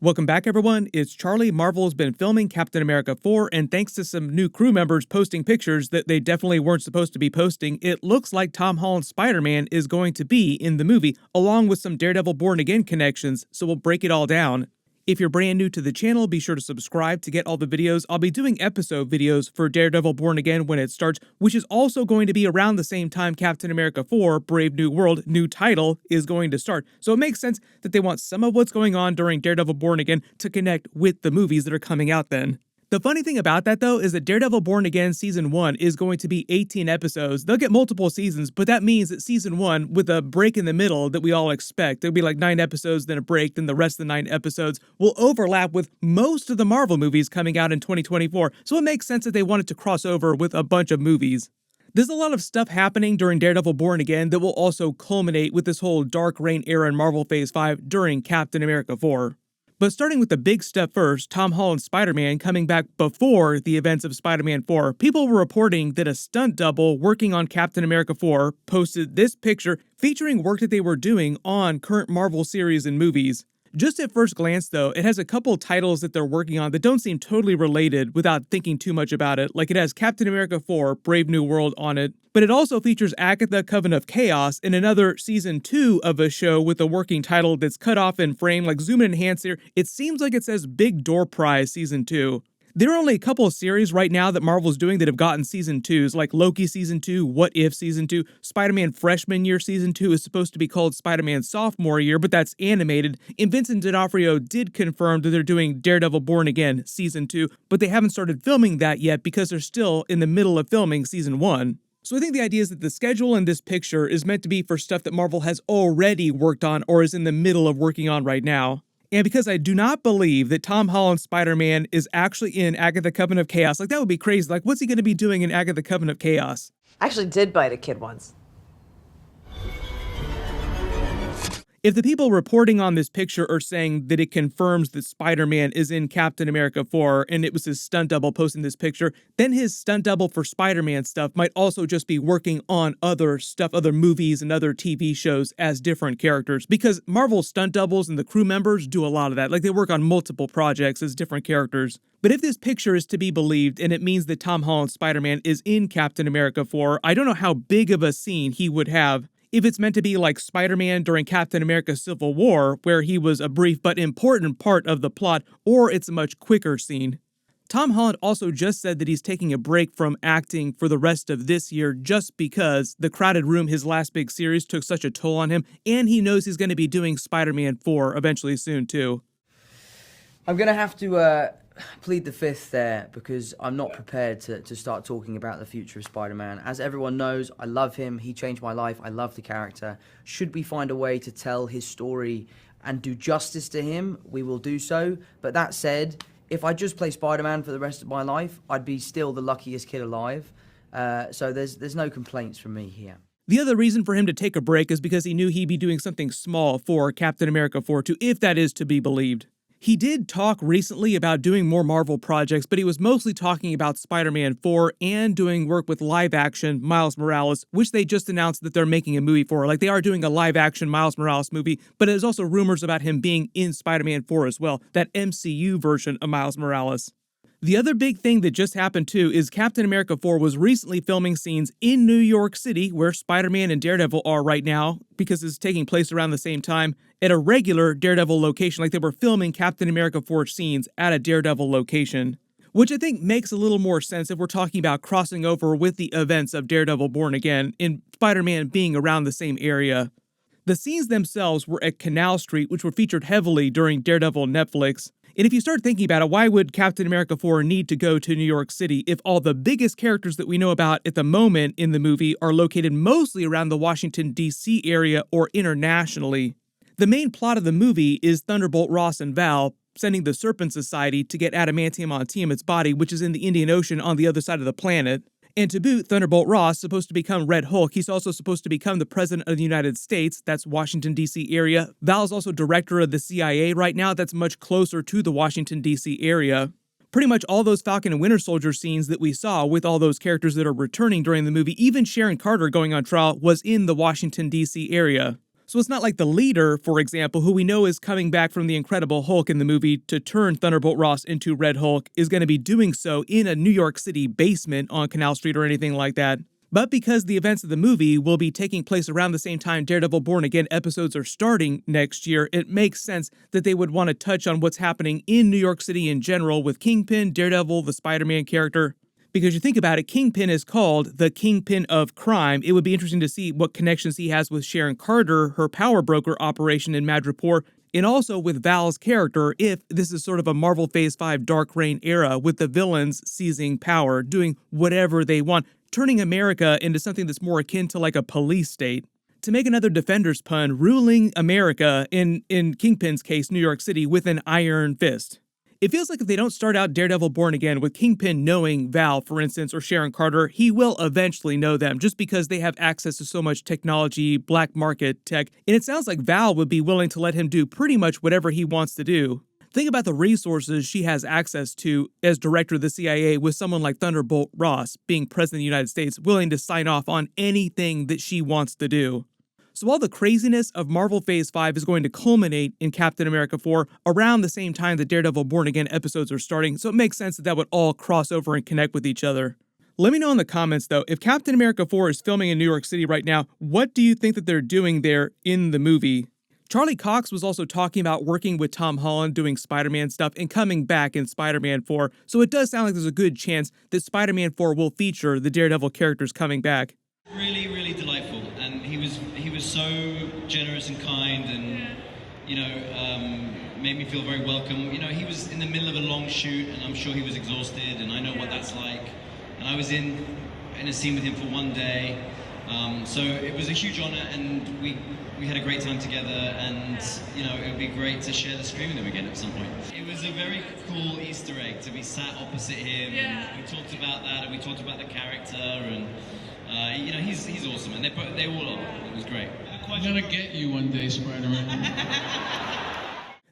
Welcome back, everyone. It's Charlie. Marvel's been filming Captain America 4, and thanks to some new crew members posting pictures that they definitely weren't supposed to be posting, it looks like Tom Holland's Spider-Man is going to be in the movie, along with some Daredevil Born Again connections, so we'll break it all down. If you're brand new to the channel, be sure to subscribe to get all the videos. I'll be doing episode videos for Daredevil Born Again when it starts, which is also going to be around the same time Captain America 4, Brave New World, new title, is going to start. So it makes sense that they want some of what's going on during Daredevil Born Again to connect with the movies that are coming out then. The funny thing about that, though, is that Daredevil Born Again Season 1 is going to be 18 episodes. They'll get multiple seasons, but that means that Season 1, with a break in the middle that we all expect, there'll be like 9 episodes, then a break, then the rest of the 9 episodes will overlap with most of the Marvel movies coming out in 2024, so it makes sense that they wanted to cross over with a bunch of movies. There's a lot of stuff happening during Daredevil Born Again that will also culminate with this whole Dark Reign era in Marvel Phase 5 during Captain America 4. But starting with the big stuff first, Tom Holland's Spider-Man coming back before the events of Spider-Man 4, people were reporting that a stunt double working on Captain America 4 posted this picture featuring work that they were doing on current Marvel series and movies. Just at first glance, though, it has a couple titles that they're working on that don't seem totally related without thinking too much about it, like it has Captain America 4, Brave New World on it, but it also features Agatha Coven of Chaos in another Season 2 of a show with a working title that's cut off in frame, like zoom in and enhance here. It seems like it says Big Door Prize Season 2. There are only a couple of series right now that Marvel's doing that have gotten Season 2s, like Loki Season 2, What If Season 2, Spider-Man Freshman Year Season 2 is supposed to be called Spider-Man Sophomore Year, but that's animated, and Vincent D'Onofrio did confirm that they're doing Daredevil Born Again Season 2, but they haven't started filming that yet because they're still in the middle of filming Season 1. So I think the idea is that the schedule in this picture is meant to be for stuff that Marvel has already worked on or is in the middle of working on right now. And because I do not believe that Tom Holland's Spider-Man is actually in Agatha Coven of Chaos, like that would be crazy. Like, what's he going to be doing in Agatha Coven of Chaos? I actually did bite a kid once. If the people reporting on this picture are saying that it confirms that Spider-Man is in Captain America 4 and it was his stunt double posting this picture, then his stunt double for Spider-Man stuff might also just be working on other stuff, other movies and other TV shows as different characters, because Marvel stunt doubles and the crew members do a lot of that. Like, they work on multiple projects as different characters. But if this picture is to be believed and it means that Tom Holland's Spider-Man is in Captain America 4, I don't know how big of a scene he would have. If it's meant to be like Spider-Man during Captain America Civil War, where he was a brief but important part of the plot, or it's a much quicker scene. Tom Holland also just said that he's taking a break from acting for the rest of this year just because The Crowded Room, his last big series, took such a toll on him, and he knows he's going to be doing Spider-Man 4 eventually soon too. I'm going to have to plead the fifth there because I'm not prepared to start talking about the future of Spider-Man. As everyone knows, I love him. He changed my life. I love the character. Should we find a way to tell his story and do justice to him, we will do so. But that said, if I just play Spider-Man for the rest of my life, I'd be still the luckiest kid alive. So there's no complaints from me here. The other reason for him to take a break is because he knew he'd be doing something small for Captain America 4 too, if that is to be believed. He did talk recently about doing more Marvel projects, but he was mostly talking about Spider-Man 4 and doing work with live-action Miles Morales, which they just announced that they're making a movie for. Like, they are doing a live-action Miles Morales movie, but there's also rumors about him being in Spider-Man 4 as well, that MCU version of Miles Morales. The other big thing that just happened too is Captain America 4 was recently filming scenes in New York City, where Spider-Man and Daredevil are right now, because it's taking place around the same time, at a regular Daredevil location. Like, they were filming Captain America 4 scenes at a Daredevil location. Which I think makes a little more sense if we're talking about crossing over with the events of Daredevil Born Again and Spider-Man being around the same area. The scenes themselves were at Canal Street, which were featured heavily during Daredevil Netflix. And if you start thinking about it, why would Captain America 4 need to go to New York City if all the biggest characters that we know about at the moment in the movie are located mostly around the Washington, D.C. area or internationally? The main plot of the movie is Thunderbolt Ross and Val sending the Serpent Society to get adamantium on Tiamat's body, which is in the Indian Ocean on the other side of the planet. And to boot, Thunderbolt Ross, supposed to become Red Hulk, he's also supposed to become the President of the United States, that's Washington, D.C. area. Val's also director of the CIA right now, that's much closer to the Washington, D.C. area. Pretty much all those Falcon and Winter Soldier scenes that we saw with all those characters that are returning during the movie, even Sharon Carter going on trial, was in the Washington, D.C. area. So it's not like the leader, for example, who we know is coming back from the Incredible Hulk in the movie to turn Thunderbolt Ross into Red Hulk, is going to be doing so in a New York City basement on Canal Street or anything like that. But because the events of the movie will be taking place around the same time Daredevil Born Again episodes are starting next year, it makes sense that they would want to touch on what's happening in New York City in general with Kingpin, Daredevil, the Spider-Man character. Because you think about it, Kingpin is called the Kingpin of Crime. It would be interesting to see what connections he has with Sharon Carter, her power broker operation in Madripoor, and also with Val's character, if this is sort of a Marvel Phase 5 Dark Reign era with the villains seizing power, doing whatever they want, turning America into something that's more akin to like a police state. To make another Defenders pun, ruling America, in Kingpin's case, New York City, with an iron fist. It feels like if they don't start out Daredevil Born Again with Kingpin knowing Val, for instance, or Sharon Carter, he will eventually know them just because they have access to so much technology, black market tech, and it sounds like Val would be willing to let him do pretty much whatever he wants to do. Think about the resources she has access to as director of the CIA with someone like Thunderbolt Ross, being president of the United States, willing to sign off on anything that she wants to do. So all the craziness of Marvel Phase 5 is going to culminate in Captain America 4 around the same time the Daredevil Born Again episodes are starting, so it makes sense that that would all cross over and connect with each other. Let me know in the comments, though, if Captain America 4 is filming in New York City right now, what do you think that they're doing there in the movie? Charlie Cox was also talking about working with Tom Holland doing Spider-Man stuff and coming back in Spider-Man 4, so it does sound like there's a good chance that Spider-Man 4 will feature the Daredevil characters coming back. Really, really delightful, and he was so generous and kind, and made me feel very welcome. He was in the middle of a long shoot, and I'm sure he was exhausted, and I know what that's like. And I was in a scene with him for one day, so it was a huge honor, and we had a great time together, and it would be great to share the screen with him again at some point. It was a very cool Easter egg to be sat opposite him. Yeah. And we talked about that, and we talked about the character, and he's awesome, and they all are. It was great. I'm gonna get you one day, Spider-Man.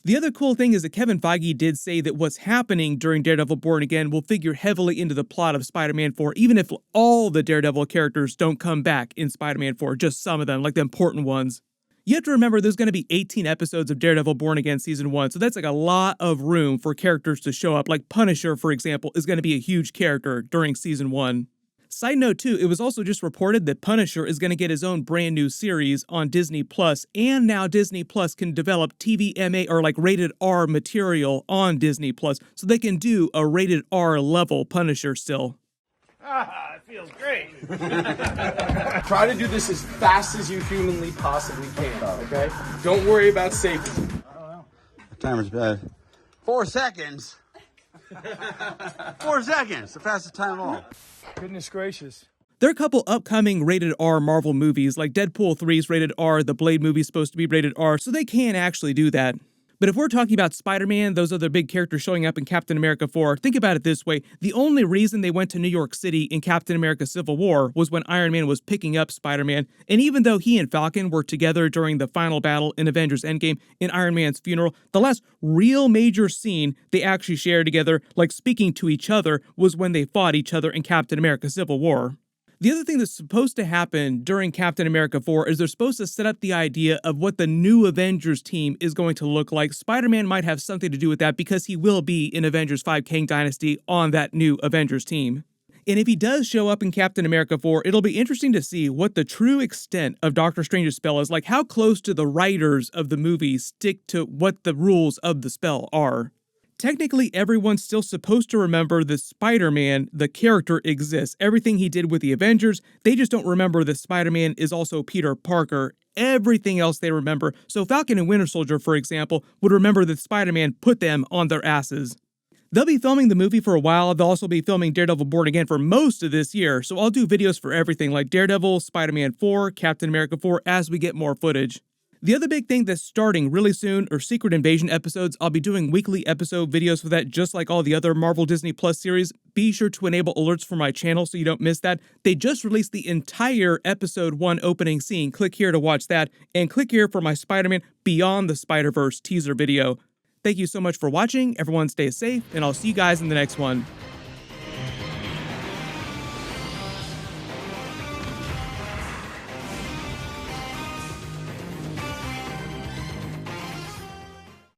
The other cool thing is that Kevin Feige did say that what's happening during Daredevil Born Again will figure heavily into the plot of Spider-Man 4, even if all the Daredevil characters don't come back in Spider-Man 4, just some of them, like the important ones. You have to remember there's going to be 18 episodes of Daredevil Born Again Season 1, so that's like a lot of room for characters to show up. Like Punisher, for example, is going to be a huge character during Season 1. Side note too, it was also just reported that Punisher is going to get his own brand new series on Disney Plus, and now Disney Plus can develop TVMA or like rated R material on Disney Plus, so they can do a rated R level Punisher still. It feels great. Try to do this as fast as you humanly possibly can, okay? Don't worry about safety. The timer's bad. 4 seconds? 4 seconds, the fastest time of all. Goodness gracious. There are a couple upcoming rated R Marvel movies, like Deadpool 3's rated R, the Blade movie's supposed to be rated R, so they can actually do that. But if we're talking about Spider-Man, those other big characters showing up in Captain America 4, think about it this way. The only reason they went to New York City in Captain America Civil War was when Iron Man was picking up Spider-Man, and even though he and Falcon were together during the final battle in Avengers Endgame in Iron Man's funeral, the last real major scene they actually shared together, like speaking to each other, was when they fought each other in Captain America Civil War. The other thing that's supposed to happen during Captain America 4 is they're supposed to set up the idea of what the new Avengers team is going to look like. Spider-Man might have something to do with that because he will be in Avengers 5 Kang Dynasty on that new Avengers team. And if he does show up in Captain America 4, it'll be interesting to see what the true extent of Doctor Strange's spell is, like how close do the writers of the movie stick to what the rules of the spell are. Technically, everyone's still supposed to remember that Spider-Man, the character, exists. Everything he did with the Avengers, they just don't remember that Spider-Man is also Peter Parker. Everything else they remember. So Falcon and Winter Soldier, for example, would remember that Spider-Man put them on their asses. They'll be filming the movie for a while. They'll also be filming Daredevil Born Again for most of this year, so I'll do videos for everything like Daredevil, Spider-Man 4, Captain America 4 as we get more footage. The other big thing that's starting really soon are Secret Invasion episodes. I'll be doing weekly episode videos for that just like all the other Marvel Disney Plus series. Be sure to enable alerts for my channel so you don't miss that. They just released the entire episode 1 opening scene. Click here to watch that, and click here for my Spider-Man Beyond the Spider-Verse teaser video. Thank you so much for watching. Everyone stay safe, and I'll see you guys in the next one.